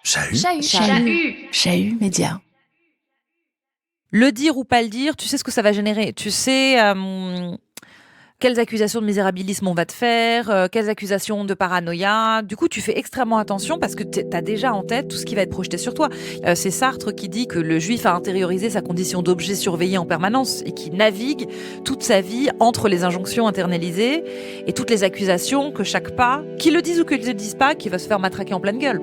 Chahut. Chahut média. Le dire ou pas le dire, tu sais ce que ça va générer. Tu sais quelles accusations de misérabilisme on va te faire, quelles accusations de paranoïa. Du coup, tu fais extrêmement attention parce que t'as déjà en tête tout ce qui va être projeté sur toi. C'est Sartre qui dit que le juif a intériorisé sa condition d'objet surveillé en permanence et qui navigue toute sa vie entre les injonctions internalisées et toutes les accusations que chaque pas, qu'ils le disent ou qu'ils ne le disent pas, qui va se faire matraquer en pleine gueule.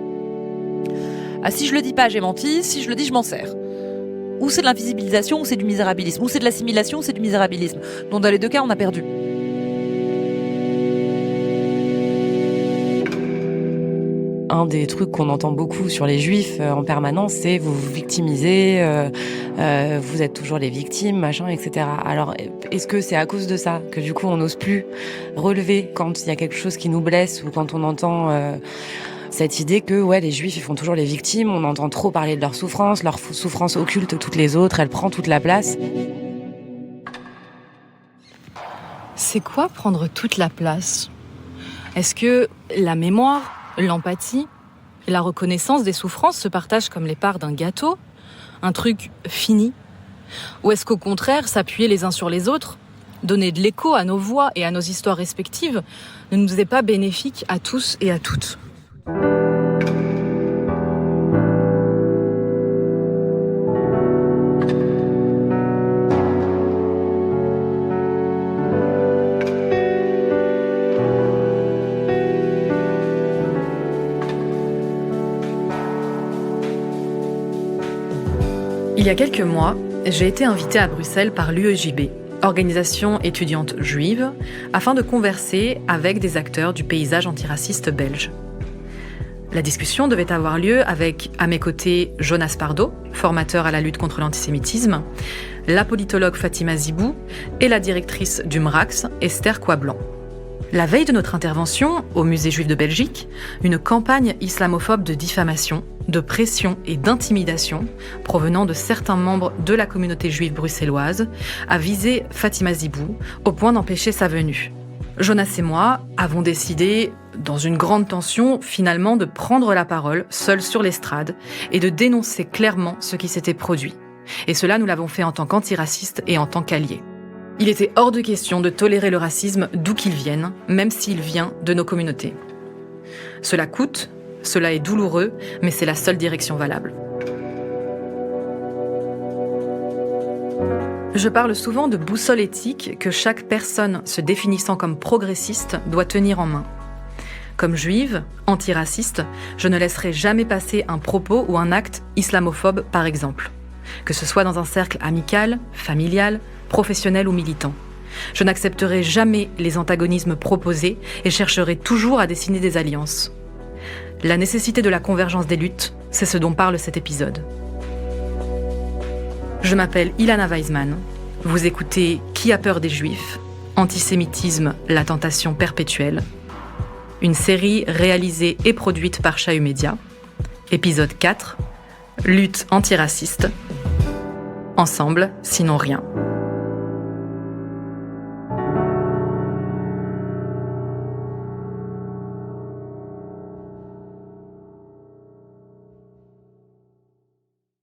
Ah, si je le dis pas, j'ai menti. Si je le dis, je m'en sers. Ou c'est de l'invisibilisation, ou c'est du misérabilisme. Ou c'est de l'assimilation, ou c'est du misérabilisme. Donc dans les deux cas, on a perdu. Un des trucs qu'on entend beaucoup sur les juifs en permanence, c'est vous vous victimisez, vous êtes toujours les victimes, machin, etc. Alors, est-ce que c'est à cause de ça que du coup on n'ose plus relever quand il y a quelque chose qui nous blesse ou quand on entend cette idée que les juifs ils font toujours les victimes, on entend trop parler de leur souffrance occulte toutes les autres, elle prend toute la place. C'est quoi prendre toute la place ? Est-ce que la mémoire, l'empathie et la reconnaissance des souffrances se partagent comme les parts d'un gâteau ? Un truc fini ? Ou est-ce qu'au contraire, s'appuyer les uns sur les autres, donner de l'écho à nos voix et à nos histoires respectives, ne nous est pas bénéfique à tous et à toutes ? Il y a quelques mois, j'ai été invitée à Bruxelles par l'UEJB, organisation étudiante juive, afin de converser avec des acteurs du paysage antiraciste belge. La discussion devait avoir lieu avec, à mes côtés, Jonas Pardo, formateur à la lutte contre l'antisémitisme, la politologue Fatima Zibou et la directrice du MRAX, Esther Coiblanc. La veille de notre intervention, au Musée juif de Belgique, une campagne islamophobe de diffamation, de pression et d'intimidation provenant de certains membres de la communauté juive bruxelloise a visé Fatima Zibou au point d'empêcher sa venue. Jonas et moi avons décidé, dans une grande tension, finalement de prendre la parole, seuls sur l'estrade, et de dénoncer clairement ce qui s'était produit. Et cela, nous l'avons fait en tant qu'antiracistes et en tant qu'alliés. Il était hors de question de tolérer le racisme d'où qu'il vienne, même s'il vient de nos communautés. Cela coûte, cela est douloureux, mais c'est la seule direction valable. Je parle souvent de boussole éthique que chaque personne se définissant comme progressiste doit tenir en main. Comme juive, antiraciste, je ne laisserai jamais passer un propos ou un acte islamophobe, par exemple. Que ce soit dans un cercle amical, familial, professionnel ou militant. Je n'accepterai jamais les antagonismes proposés et chercherai toujours à dessiner des alliances. La nécessité de la convergence des luttes, c'est ce dont parle cet épisode. Je m'appelle Ilana Weizmann. Vous écoutez Qui a peur des Juifs ? Antisémitisme, la tentation perpétuelle. Une série réalisée et produite par Chahut Média. Épisode 4. Lutte antiraciste. Ensemble, sinon rien.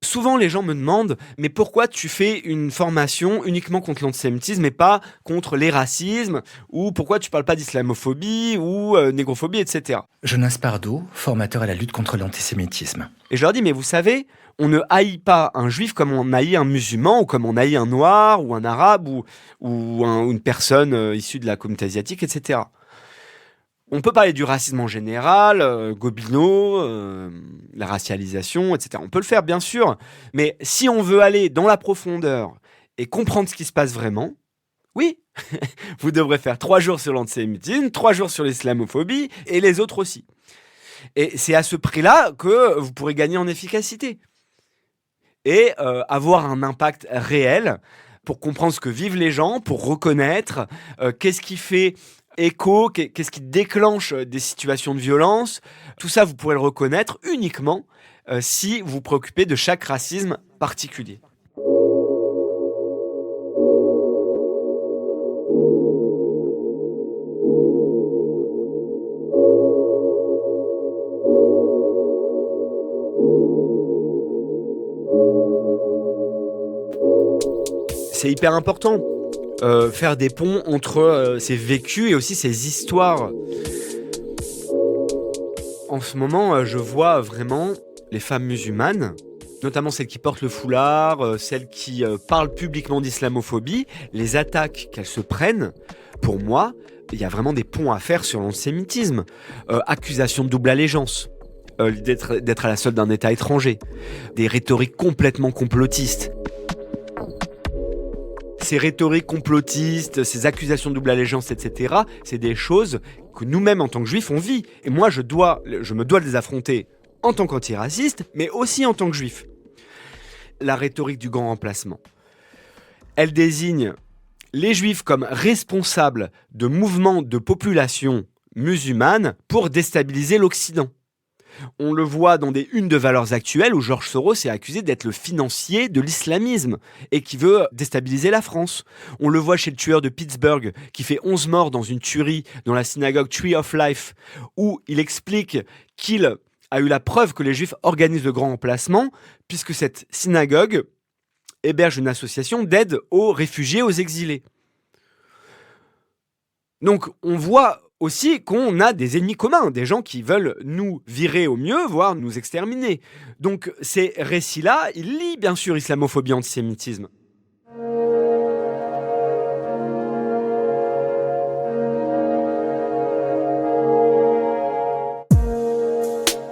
Souvent, les gens me demandent « Mais pourquoi tu fais une formation uniquement contre l'antisémitisme et pas contre les racismes ?» ou « Pourquoi tu parles pas d'islamophobie ou négrophobie, etc. » Jonas Pardo, formateur à la lutte contre l'antisémitisme. Et je leur dis « Mais vous savez, on ne haït pas un juif comme on haït un musulman ou comme on haït un noir ou un arabe ou une personne issue de la communauté asiatique, etc. » On peut parler du racisme en général, Gobineau, la racialisation, etc. On peut le faire, bien sûr. Mais si on veut aller dans la profondeur et comprendre ce qui se passe vraiment, oui, vous devrez faire 3 jours sur l'antisémitisme, 3 jours sur l'islamophobie et les autres aussi. Et c'est à ce prix-là que vous pourrez gagner en efficacité et avoir un impact réel pour comprendre ce que vivent les gens, pour reconnaître qu'est-ce qui fait écho, qu'est-ce qui déclenche des situations de violence. Tout ça, vous pourrez le reconnaître uniquement si vous vous préoccupez de chaque racisme particulier. C'est hyper important, faire des ponts entre ces vécus et aussi ces histoires. En ce moment, je vois vraiment les femmes musulmanes, notamment celles qui portent le foulard, celles qui parlent publiquement d'islamophobie, les attaques qu'elles se prennent. Pour moi, il y a vraiment des ponts à faire sur l'antisémitisme. Accusation de double allégeance, d'être à la solde d'un État étranger, des rhétoriques complètement complotistes. Ces rhétoriques complotistes, ces accusations de double allégeance, etc., c'est des choses que nous-mêmes, en tant que juifs, on vit. Et moi, je me dois de les affronter en tant qu'antiraciste, mais aussi en tant que juif. La rhétorique du grand remplacement. Elle désigne les juifs comme responsables de mouvements de population musulmane pour déstabiliser l'Occident. On le voit dans des unes de Valeurs Actuelles où George Soros est accusé d'être le financier de l'islamisme et qui veut déstabiliser la France. On le voit chez le tueur de Pittsburgh qui fait 11 morts dans une tuerie dans la synagogue Tree of Life où il explique qu'il a eu la preuve que les Juifs organisent le grand remplacement puisque cette synagogue héberge une association d'aide aux réfugiés, aux exilés. Donc on voit aussi qu'on a des ennemis communs, des gens qui veulent nous virer au mieux, voire nous exterminer. Donc ces récits-là, ils lient bien sûr islamophobie, antisémitisme.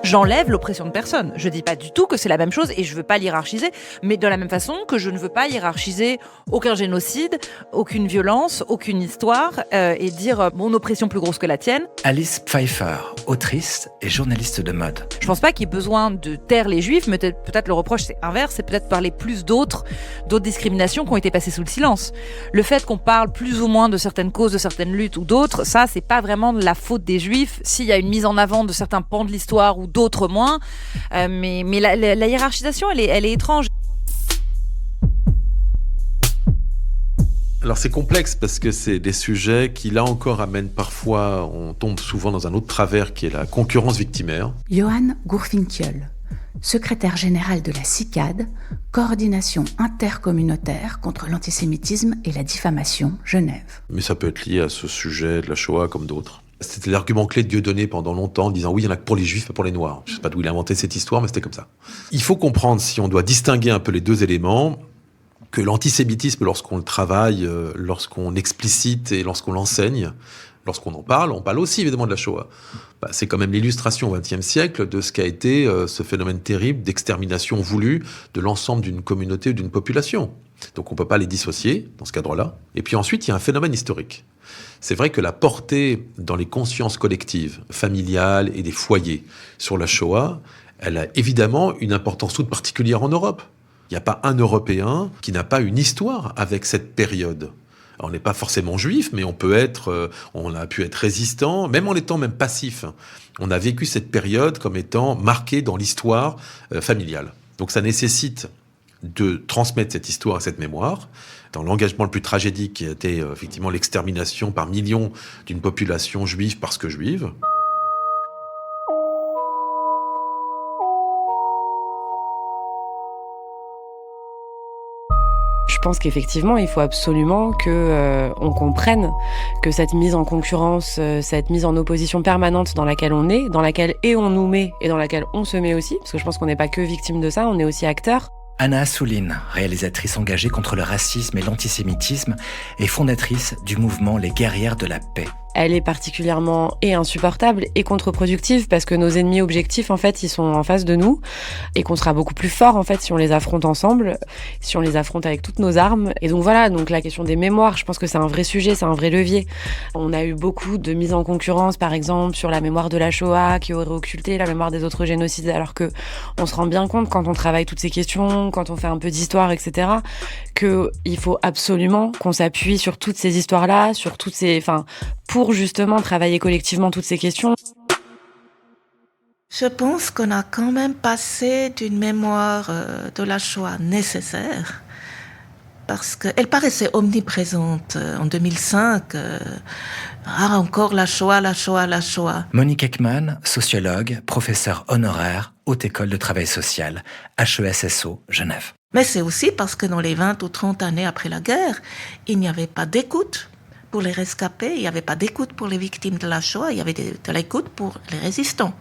J'enlève l'oppression de personne. Je dis pas du tout que c'est la même chose et je veux pas l'hiérarchiser, mais de la même façon que je ne veux pas hiérarchiser aucun génocide, aucune violence, aucune histoire et dire mon oppression plus grosse que la tienne. Alice Pfeiffer, autrice et journaliste de mode. Je pense pas qu'il y ait besoin de taire les juifs, mais peut-être le reproche c'est inverse, c'est peut-être parler plus d'autres discriminations qui ont été passées sous le silence. Le fait qu'on parle plus ou moins de certaines causes, de certaines luttes ou d'autres, ça c'est pas vraiment de la faute des juifs. S'il y a une mise en avant de certains pans de l'histoire ou d'autres moins, mais la hiérarchisation elle est étrange. Alors c'est complexe parce que c'est des sujets qui là encore amènent parfois, on tombe souvent dans un autre travers qui est la concurrence victimaire. Johan Gurfinkiel, secrétaire général de la CICAD, coordination intercommunautaire contre l'antisémitisme et la diffamation, Genève. Mais ça peut être lié à ce sujet de la Shoah comme d'autres. C'était l'argument clé de Dieudonné pendant longtemps, en disant oui, il y en a que pour les juifs, pas pour les noirs. Je sais pas d'où il a inventé cette histoire, mais c'était comme ça. Il faut comprendre, si on doit distinguer un peu les deux éléments, que l'antisémitisme, lorsqu'on le travaille, lorsqu'on explicite et lorsqu'on l'enseigne, lorsqu'on en parle, on parle aussi évidemment de la Shoah. C'est quand même l'illustration au XXe siècle de ce qu'a été ce phénomène terrible d'extermination voulue de l'ensemble d'une communauté ou d'une population. Donc on ne peut pas les dissocier dans ce cadre-là. Et puis ensuite, il y a un phénomène historique. C'est vrai que la portée dans les consciences collectives, familiales et des foyers sur la Shoah, elle a évidemment une importance toute particulière en Europe. Il n'y a pas un Européen qui n'a pas une histoire avec cette période. Alors, on n'est pas forcément juif, mais on a pu être résistant, même en étant même passif. On a vécu cette période comme étant marquée dans l'histoire familiale. Donc ça nécessite de transmettre cette histoire et cette mémoire dans l'engagement le plus tragédique qui a été effectivement l'extermination par millions d'une population juive parce que juive. Je pense qu'effectivement, il faut absolument on comprenne que cette mise en concurrence, cette mise en opposition permanente dans laquelle on est, dans laquelle on nous met et dans laquelle on se met aussi, parce que je pense qu'on n'est pas que victime de ça, on est aussi acteur. Anna Assouline, réalisatrice engagée contre le racisme et l'antisémitisme et fondatrice du mouvement Les Guerrières de la Paix. Elle est particulièrement insupportable et contre-productive parce que nos ennemis objectifs, en fait, ils sont en face de nous et qu'on sera beaucoup plus fort, en fait, si on les affronte ensemble, si on les affronte avec toutes nos armes. Et donc voilà, donc la question des mémoires, je pense que c'est un vrai sujet, c'est un vrai levier. On a eu beaucoup de mises en concurrence, par exemple, sur la mémoire de la Shoah qui aurait occulté la mémoire des autres génocides, alors que on se rend bien compte quand on travaille toutes ces questions, quand on fait un peu d'histoire, etc., qu'il faut absolument qu'on s'appuie sur toutes ces histoires-là, sur toutes ces, pour justement travailler collectivement toutes ces questions. Je pense qu'on a quand même passé d'une mémoire de la Shoah nécessaire, parce qu'elle paraissait omniprésente en 2005. Encore la Shoah, la Shoah, la Shoah. Monique Ekman, sociologue, professeure honoraire Haute École de Travail Social, HESSO, Genève. Mais c'est aussi parce que dans les 20 ou 30 années après la guerre, il n'y avait pas d'écoute pour les rescapés, il n'y avait pas d'écoute pour les victimes de la Shoah, il y avait de l'écoute pour les résistants.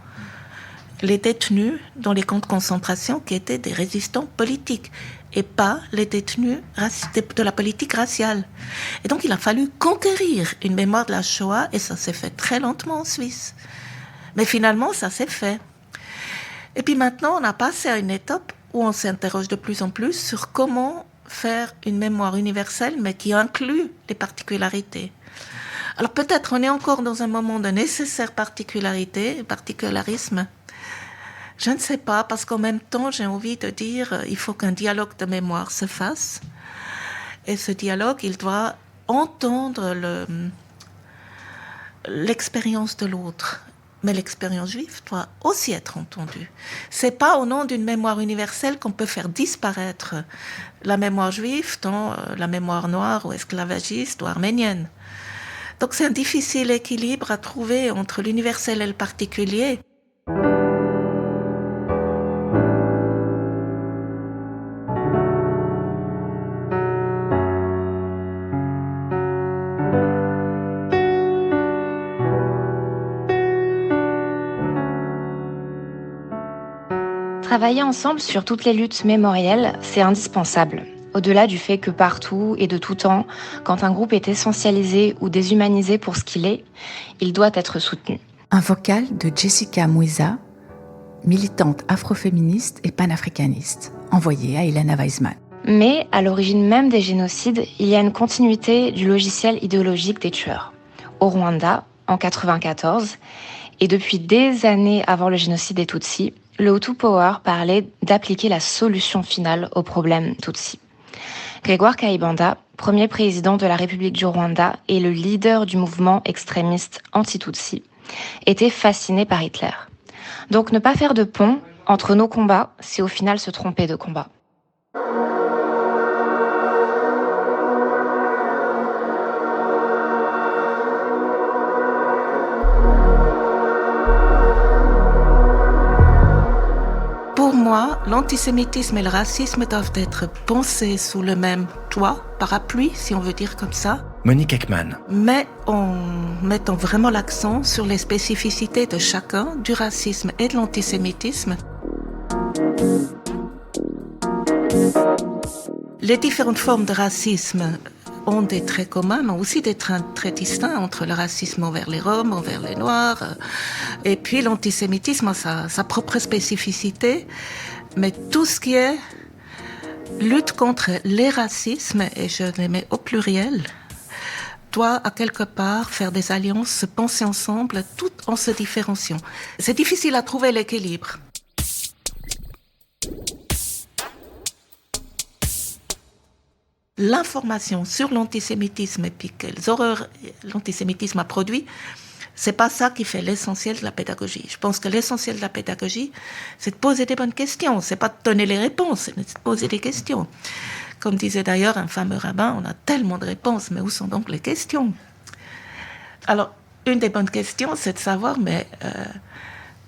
Les détenus dans les camps de concentration qui étaient des résistants politiques et pas les détenus de la politique raciale. Et donc il a fallu conquérir une mémoire de la Shoah et ça s'est fait très lentement en Suisse. Mais finalement, ça s'est fait. Et puis maintenant, on a passé à une étape où on s'interroge de plus en plus sur comment faire une mémoire universelle mais qui inclut les particularités. Alors peut-être on est encore dans un moment de nécessaire particularisme. Je ne sais pas, parce qu'en même temps, j'ai envie de dire il faut qu'un dialogue de mémoire se fasse. Et ce dialogue, il doit entendre l'expérience de l'autre. Mais l'expérience juive doit aussi être entendue. C'est pas au nom d'une mémoire universelle qu'on peut faire disparaître la mémoire juive dans la mémoire noire ou esclavagiste ou arménienne. Donc c'est un difficile équilibre à trouver entre l'universel et le particulier. Travailler ensemble sur toutes les luttes mémorielles, c'est indispensable. Au-delà du fait que partout et de tout temps, quand un groupe est essentialisé ou déshumanisé pour ce qu'il est, il doit être soutenu. Un vocal de Jessica Mouisa, militante afroféministe et panafricaniste, envoyé à Elena Weizmann. Mais à l'origine même des génocides, il y a une continuité du logiciel idéologique des tueurs. Au Rwanda, en 1994, et depuis des années avant le génocide des Tutsis, le Hutu Power parlait d'appliquer la solution finale au problème Tutsi. Grégoire Kayibanda, premier président de la République du Rwanda et le leader du mouvement extrémiste anti-Tutsi, était fasciné par Hitler. Donc ne pas faire de pont entre nos combats, c'est au final se tromper de combat. Pour moi, l'antisémitisme et le racisme doivent être pensés sous le même toit, parapluie, si on veut dire comme ça. Monique Ekman. Mais en mettant vraiment l'accent sur les spécificités de chacun, du racisme et de l'antisémitisme. Les différentes formes de racisme ont des traits communs, mais aussi des traits très distincts entre le racisme envers les Roms, envers les Noirs. Et puis l'antisémitisme a sa propre spécificité. Mais tout ce qui est lutte contre les racismes, et je les mets au pluriel, doit à quelque part faire des alliances, se penser ensemble, tout en se différenciant. C'est difficile à trouver l'équilibre. L'information sur l'antisémitisme et puis quelles horreurs l'antisémitisme a produit, c'est pas ça qui fait l'essentiel de la pédagogie. Je pense que l'essentiel de la pédagogie, c'est de poser des bonnes questions. C'est pas de donner les réponses, c'est de poser des questions. Comme disait d'ailleurs un fameux rabbin, on a tellement de réponses, mais où sont donc les questions? Alors, une des bonnes questions, c'est de savoir, mais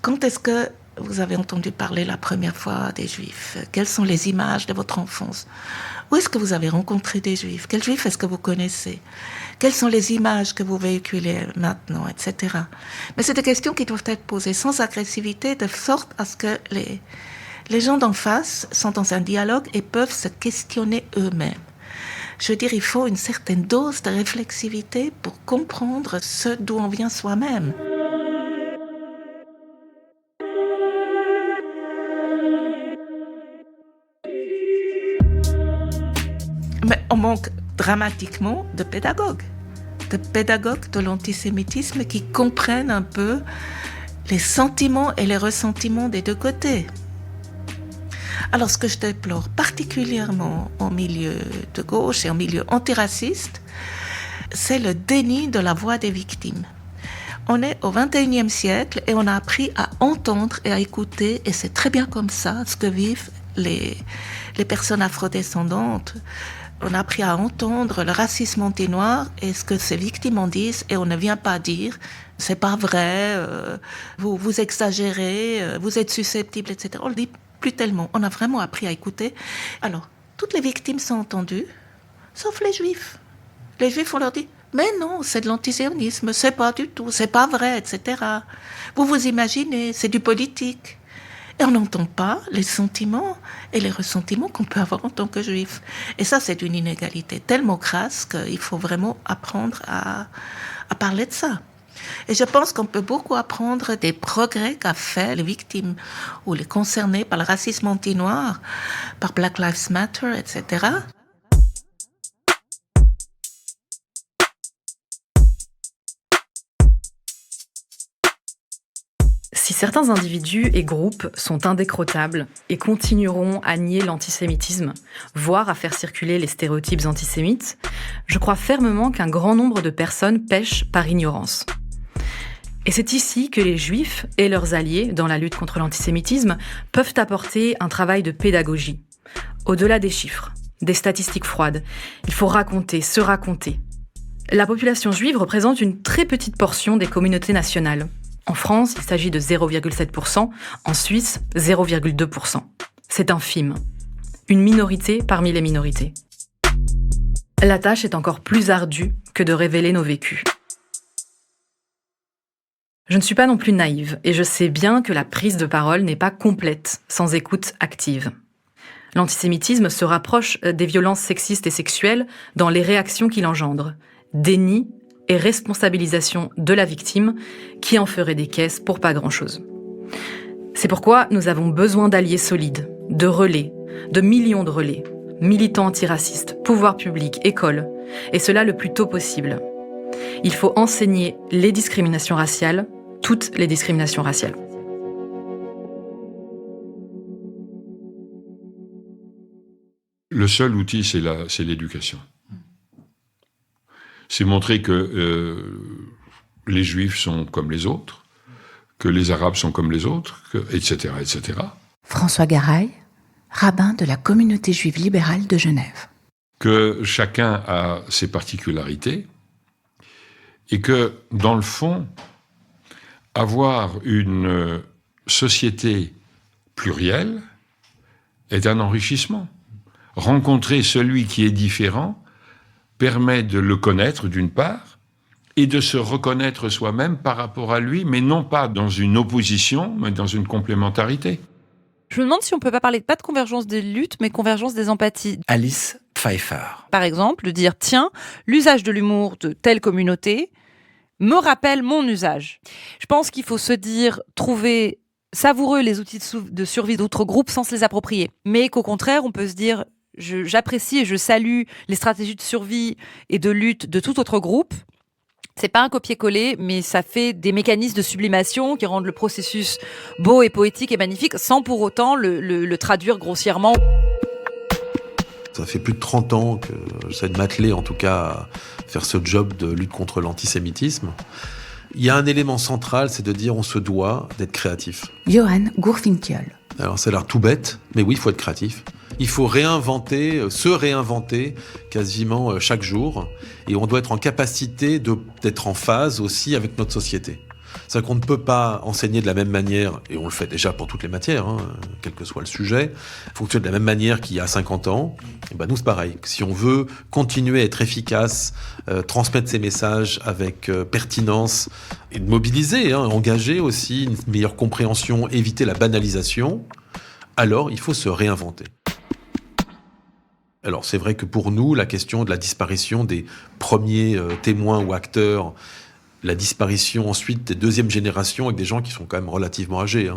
quand est-ce que vous avez entendu parler la première fois des Juifs? Quelles sont les images de votre enfance? Où est-ce que vous avez rencontré des Juifs? Quels Juifs est-ce que vous connaissez? Quelles sont les images que vous véhiculez maintenant, etc. Mais c'est des questions qui doivent être posées sans agressivité, de sorte à ce que les gens d'en face sont dans un dialogue et peuvent se questionner eux-mêmes. Je veux dire, il faut une certaine dose de réflexivité pour comprendre ce d'où on vient soi-même. Mais on manque dramatiquement de pédagogues de l'antisémitisme qui comprennent un peu les sentiments et les ressentiments des deux côtés. Alors ce que je déplore particulièrement en milieu de gauche et en milieu antiraciste, c'est le déni de la voix des victimes. On est au XXIe siècle et on a appris à entendre et à écouter, et c'est très bien comme ça, ce que vivent les personnes afrodescendantes On a appris à entendre le racisme anti-noir et ce que ces victimes en disent, et on ne vient pas dire « c'est pas vrai, vous exagérez, vous êtes susceptible, etc. » On le dit plus tellement. On a vraiment appris à écouter. Alors, toutes les victimes sont entendues, sauf les Juifs. Les Juifs, on leur dit « mais non, c'est de l'antisionisme, c'est pas du tout, c'est pas vrai, etc. Vous vous imaginez, c'est du politique. » Et on n'entend pas les sentiments et les ressentiments qu'on peut avoir en tant que juif. Et ça, c'est une inégalité tellement crasse qu'il faut vraiment apprendre à parler de ça. Et je pense qu'on peut beaucoup apprendre des progrès qu'a fait les victimes ou les concernés par le racisme anti-noir, par Black Lives Matter, etc. Si certains individus et groupes sont indécrottables et continueront à nier l'antisémitisme, voire à faire circuler les stéréotypes antisémites, je crois fermement qu'un grand nombre de personnes pêchent par ignorance. Et c'est ici que les Juifs et leurs alliés dans la lutte contre l'antisémitisme peuvent apporter un travail de pédagogie. Au-delà des chiffres, des statistiques froides, il faut raconter, se raconter. La population juive représente une très petite portion des communautés nationales. En France, il s'agit de 0,7%, en Suisse, 0,2%. C'est infime. Une minorité parmi les minorités. La tâche est encore plus ardue que de révéler nos vécus. Je ne suis pas non plus naïve, et je sais bien que la prise de parole n'est pas complète sans écoute active. L'antisémitisme se rapproche des violences sexistes et sexuelles dans les réactions qu'il engendre. Déni et responsabilisation de la victime qui en ferait des caisses pour pas grand-chose. C'est pourquoi nous avons besoin d'alliés solides, de relais, de millions de relais, militants antiracistes, pouvoirs publics, écoles, et cela le plus tôt possible. Il faut enseigner les discriminations raciales, toutes les discriminations raciales. Le seul outil, c'est l'éducation. C'est montrer que les Juifs sont comme les autres, que les Arabes sont comme les autres, etc., etc. François Garaï, rabbin de la communauté juive libérale de Genève. Que chacun a ses particularités et que, dans le fond, avoir une société plurielle est un enrichissement. Rencontrer celui qui est différent permet de le connaître d'une part et de se reconnaître soi-même par rapport à lui, mais non pas dans une opposition, mais dans une complémentarité. Je me demande si on peut pas parler pas de convergence des luttes, mais convergence des empathies. Alice Pfeiffer. Par exemple, de dire, tiens, l'usage de l'humour de telle communauté me rappelle mon usage. Je pense qu'il faut se dire, trouver savoureux les outils de survie d'autres groupes sans se les approprier. Mais qu'au contraire, on peut se dire, j'apprécie et je salue les stratégies de survie et de lutte de tout autre groupe. C'est pas un copier-coller, mais ça fait des mécanismes de sublimation qui rendent le processus beau et poétique et magnifique, sans pour autant le traduire grossièrement. Ça fait plus de 30 ans que j'essaie de m'atteler, en tout cas, à faire ce job de lutte contre l'antisémitisme. Il y a un élément central, c'est de dire on se doit d'être créatif. Johan Gurfinkiel. Alors ça a l'air tout bête, mais oui, il faut être créatif. Il faut se réinventer quasiment chaque jour. Et on doit être en capacité d'être en phase aussi avec notre société. C'est-à-dire qu'on ne peut pas enseigner de la même manière, et on le fait déjà pour toutes les matières, quel que soit le sujet, fonctionner de la même manière qu'il y a 50 ans. Et ben nous, c'est pareil. Si on veut continuer à être efficace, transmettre ces messages avec pertinence, et de mobiliser, engager aussi une meilleure compréhension, éviter la banalisation, alors il faut se réinventer. Alors c'est vrai que pour nous, la question de la disparition des premiers témoins ou acteurs, la disparition ensuite des deuxièmes générations avec des gens qui sont quand même relativement âgés,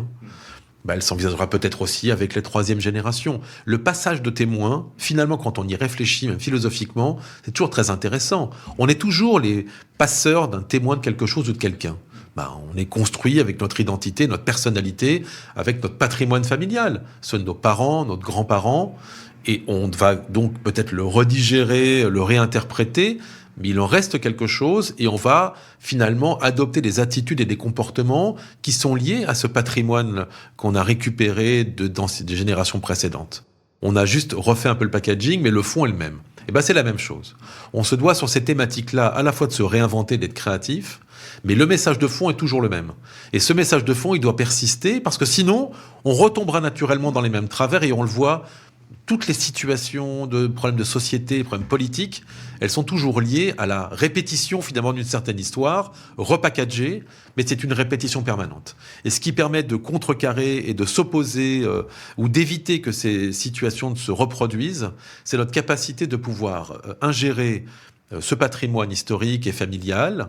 elle s'envisagera peut-être aussi avec les troisièmes générations. Le passage de témoins, finalement, quand on y réfléchit, même philosophiquement, c'est toujours très intéressant. On est toujours les passeurs d'un témoin de quelque chose ou de quelqu'un. On est construit avec notre identité, notre personnalité, avec notre patrimoine familial, ceux de nos parents, nos grands-parents, et on va donc peut-être le redigérer, le réinterpréter, mais il en reste quelque chose et on va finalement adopter des attitudes et des comportements qui sont liés à ce patrimoine qu'on a récupéré des générations précédentes. On a juste refait un peu le packaging, mais le fond est le même. Et ben c'est la même chose. On se doit sur ces thématiques-là à la fois de se réinventer, d'être créatif, mais le message de fond est toujours le même. Et ce message de fond, il doit persister, parce que sinon, on retombera naturellement dans les mêmes travers, et on le voit, toutes les situations de problèmes de société, problèmes politiques, elles sont toujours liées à la répétition finalement d'une certaine histoire, repackagée, mais c'est une répétition permanente. Et ce qui permet de contrecarrer et de s'opposer ou d'éviter que ces situations ne se reproduisent, c'est notre capacité de pouvoir ingérer ce patrimoine historique et familial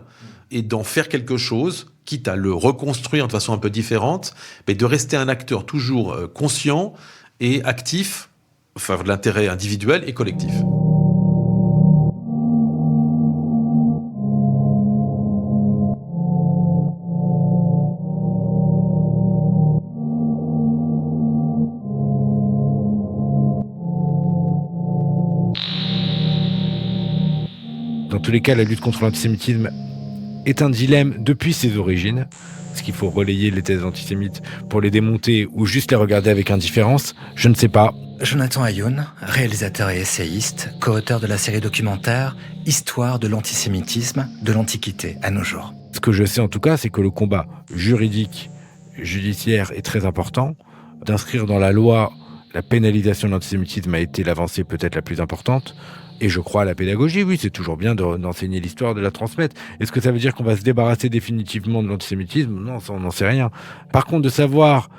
et d'en faire quelque chose, quitte à le reconstruire de façon un peu différente, mais de rester un acteur toujours conscient et actif en faveur de l'intérêt individuel et collectif. Dans tous les cas, la lutte contre l'antisémitisme est un dilemme depuis ses origines. Est-ce qu'il faut relayer les thèses antisémites pour les démonter ou juste les regarder avec indifférence ? Je ne sais pas. Jonathan Ayoun, réalisateur et essayiste, co-auteur de la série documentaire « Histoire de l'antisémitisme de l'Antiquité à nos jours ». Ce que je sais en tout cas, c'est que le combat juridique, judiciaire est très important. D'inscrire dans la loi la pénalisation de l'antisémitisme a été l'avancée peut-être la plus importante. Et je crois à la pédagogie, oui, c'est toujours bien d'enseigner l'histoire, de la transmettre. Est-ce que ça veut dire qu'on va se débarrasser définitivement de l'antisémitisme ? Non, ça, on n'en sait rien. Par contre, de savoir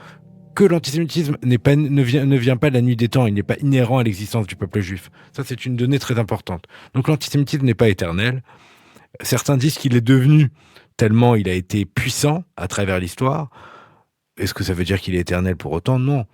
que l'antisémitisme ne vient pas de la nuit des temps, il n'est pas inhérent à l'existence du peuple juif. Ça, c'est une donnée très importante. Donc l'antisémitisme n'est pas éternel. Certains disent qu'il est devenu tellement il a été puissant à travers l'histoire. Est-ce que ça veut dire qu'il est éternel pour autant ? Non.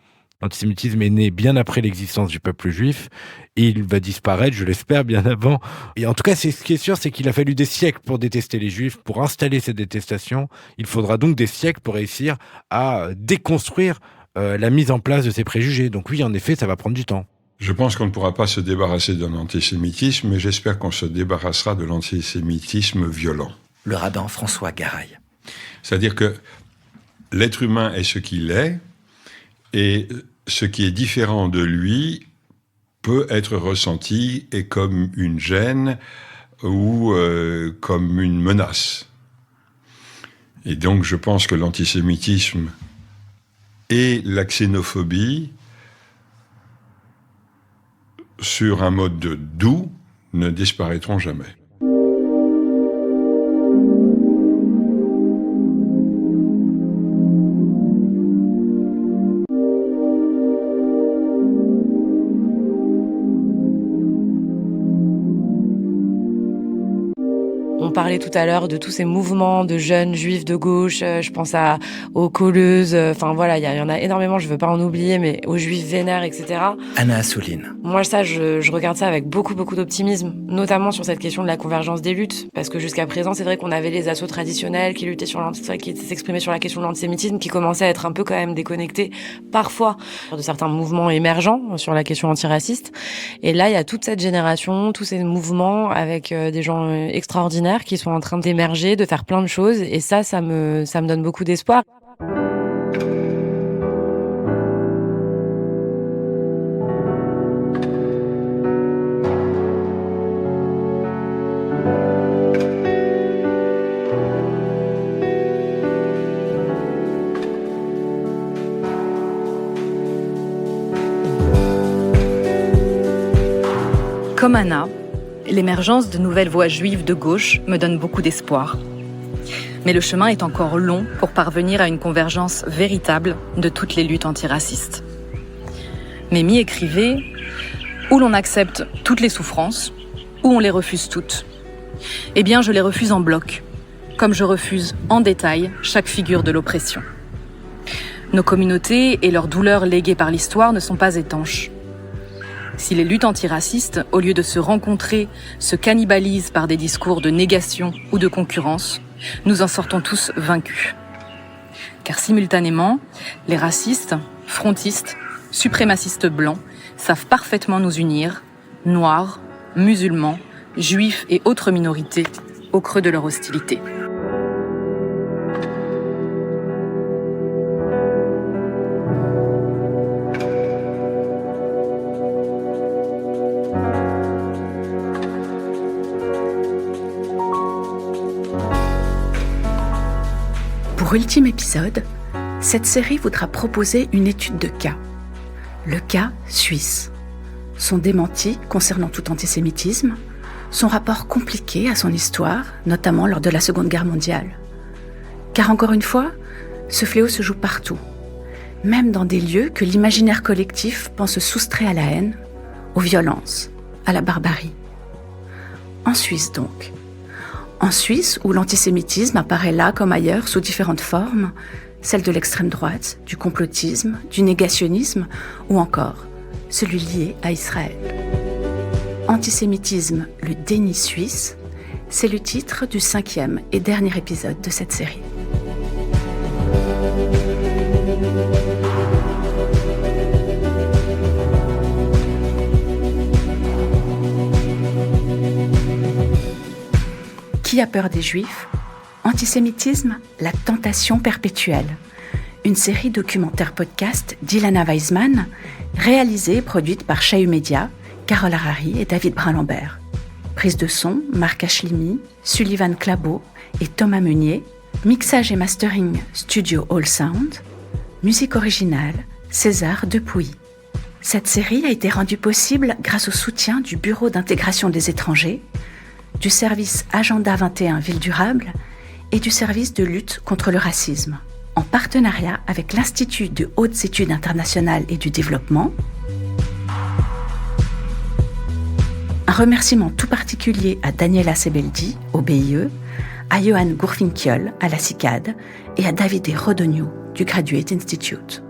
L'antisémitisme est né bien après l'existence du peuple juif et il va disparaître, je l'espère, bien avant. Et en tout cas, ce qui est sûr, c'est qu'il a fallu des siècles pour détester les juifs, pour installer cette détestation. Il faudra donc des siècles pour réussir à déconstruire la mise en place de ces préjugés. Donc oui, en effet, ça va prendre du temps. Je pense qu'on ne pourra pas se débarrasser de l'antisémitisme, mais j'espère qu'on se débarrassera de l'antisémitisme violent. Le rabbin François Garaille. C'est-à-dire que l'être humain est ce qu'il est, et ce qui est différent de lui peut être ressenti et comme une gêne ou comme une menace. Et donc je pense que l'antisémitisme et la xénophobie, sur un mode doux, ne disparaîtront jamais. On parlait tout à l'heure de tous ces mouvements de jeunes juifs de gauche, je pense aux colleuses, enfin voilà, il y en a énormément, je veux pas en oublier, mais aux juifs vénères, etc. Anna Assouline. Moi, ça, je regarde ça avec beaucoup d'optimisme, notamment sur cette question de la convergence des luttes, parce que jusqu'à présent, c'est vrai qu'on avait les assos traditionnels qui luttaient qui s'exprimaient sur la question de l'antisémitisme, qui commençaient à être un peu quand même déconnectés, parfois, de certains mouvements émergents sur la question antiraciste. Et là, il y a toute cette génération, tous ces mouvements avec des gens extraordinaires qui sont en train d'émerger, de faire plein de choses, et ça me donne beaucoup d'espoir. Comme Anna, l'émergence de nouvelles voix juives de gauche me donne beaucoup d'espoir. Mais le chemin est encore long pour parvenir à une convergence véritable de toutes les luttes antiracistes. Mimi écrivait « Ou l'on accepte toutes les souffrances, ou on les refuse toutes. Eh bien, je les refuse en bloc, comme je refuse en détail chaque figure de l'oppression. Nos communautés et leurs douleurs léguées par l'histoire ne sont pas étanches. Si les luttes antiracistes, au lieu de se rencontrer, se cannibalisent par des discours de négation ou de concurrence, nous en sortons tous vaincus. Car simultanément, les racistes, frontistes, suprémacistes blancs savent parfaitement nous unir, noirs, musulmans, juifs et autres minorités, au creux de leur hostilité. Pour ultime épisode, cette série voudra proposer une étude de cas. Le cas suisse. Son démenti concernant tout antisémitisme, son rapport compliqué à son histoire, notamment lors de la Seconde Guerre mondiale. Car encore une fois, ce fléau se joue partout, même dans des lieux que l'imaginaire collectif pense soustraits à la haine, aux violences, à la barbarie. En Suisse donc. En Suisse, où l'antisémitisme apparaît là comme ailleurs sous différentes formes, celle de l'extrême droite, du complotisme, du négationnisme ou encore celui lié à Israël. Antisémitisme, le déni suisse, c'est le titre du 5e et dernier épisode de cette série. Qui a peur des Juifs ? Antisémitisme, la tentation perpétuelle. Une série documentaire-podcast d'Ilana Weizmann, réalisée et produite par Chahu Media, Carole Harari et David Brun-Lambert. Prise de son, Marc Ashlimi, Sullivan Clabot et Thomas Meunier. Mixage et mastering, Studio All Sound. Musique originale, César Depuy. Cette série a été rendue possible grâce au soutien du Bureau d'intégration des étrangers, du service Agenda 21 Ville Durable et du service de lutte contre le racisme, en partenariat avec l'Institut de hautes études internationales et du développement. Un remerciement tout particulier à Daniela Sebeldi, au BIE, à Johan Gurfinkiol, à la CICAD, et à Davide Rodogno, du Graduate Institute.